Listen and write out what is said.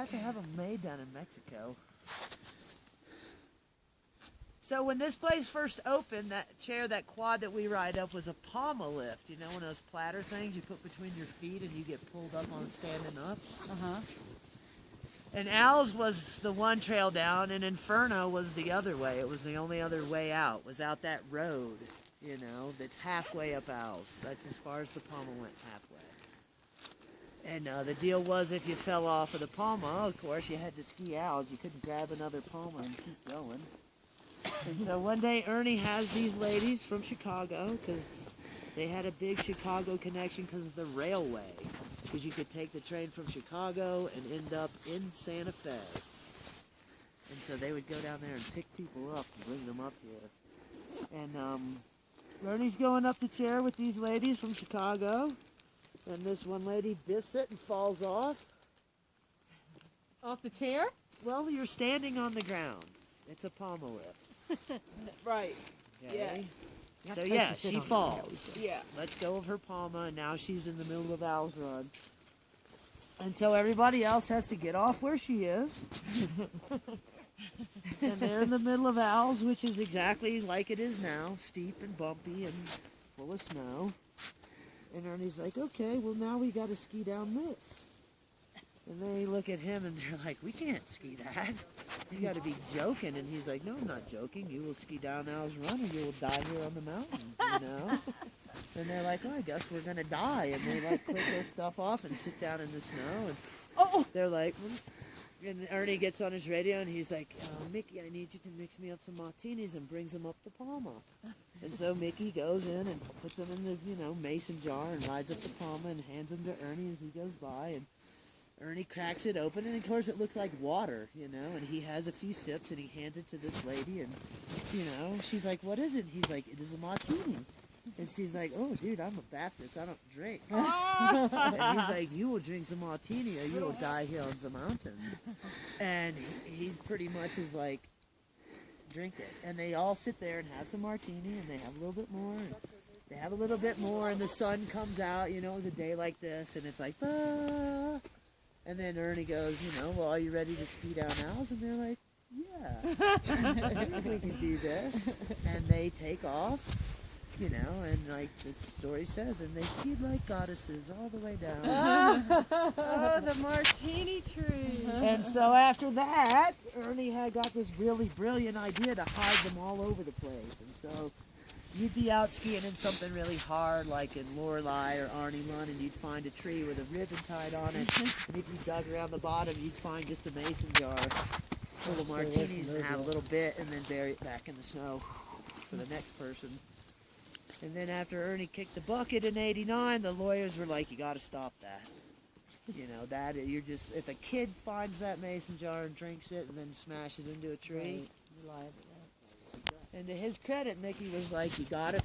have to have them made down in Mexico. So when this place first opened, that chair, that quad that we ride up was a palma lift. You know, one of those platter things you put between your feet and you get pulled up on standing up? Uh-huh. And Al's was the one trail down, and Inferno was the other way. It was the only other way out, was out that road, you know, that's halfway up Al's. That's as far as the Palma went, halfway. And the deal was if you fell off of the Palma, of course, you had to ski Al's. You couldn't grab another Palma and keep going. And so one day Ernie has these ladies from Chicago, because they had a big Chicago connection because of the railway. Because you could take the train from Chicago and end up in Santa Fe. And so they would go down there and pick people up and bring them up here. And Ernie's going up the chair with these ladies from Chicago. And this one lady biffs it and falls off. Off the chair? Well, you're standing on the ground. It's a Palma lift. Right. Okay. Yeah. So yeah, she falls. Yeah. Lets go of her Palma, and now she's in the middle of Al's run. And so everybody else has to get off where she is. And they're in the middle of Al's, which is exactly like it is now, steep and bumpy and full of snow. And Ernie's like, okay, well now we got to ski down this. And they look at him and they're like, we can't ski that. You got to be joking. And he's like, no, I'm not joking. You will ski down Al's run and you will die here on the mountain, you know? And they're like, oh, I guess we're going to die. And they like click their stuff off and sit down in the snow. And they're like, and Ernie gets on his radio and he's like, Mickey, I need you to mix me up some martinis, and brings them up to Palma. And so Mickey goes in and puts them in the, you know, mason jar and rides up to Palma and hands them to Ernie as he goes by. And Ernie cracks it open, and of course it looks like water, you know, and he has a few sips, and he hands it to this lady, and, you know, she's like, what is it? And he's like, it is a martini. And she's like, oh, dude, I'm a Baptist, I don't drink. And he's like, you will drink some martini, or you will die here on the mountain. And he pretty much is like, drink it. And they all sit there and have some martini, and they have a little bit more, and they have a little bit more, and the sun comes out, you know, it was a day like this, and it's like, ah. And then Ernie goes, you know, well, are you ready to ski down Al's? And they're like, yeah, I think we can do this. And they take off, you know, and like the story says, and they skied like goddesses all the way down. Oh, the Martini Tree. And so after that, Ernie had got this really brilliant idea to hide them all over the place. And so you'd be out skiing in something really hard, like in Lorelei or Arnie Lund, and you'd find a tree with a ribbon tied on it. And if you dug around the bottom, you'd find just a mason jar full of martinis and have a little bit, and then bury it back in the snow for the next person. And then after Ernie kicked the bucket in '89, the lawyers were like, you got to stop that. You know, that you're just, if a kid finds that mason jar and drinks it and then smashes into a tree, you're liable. And to his credit, Mickey was like, you got to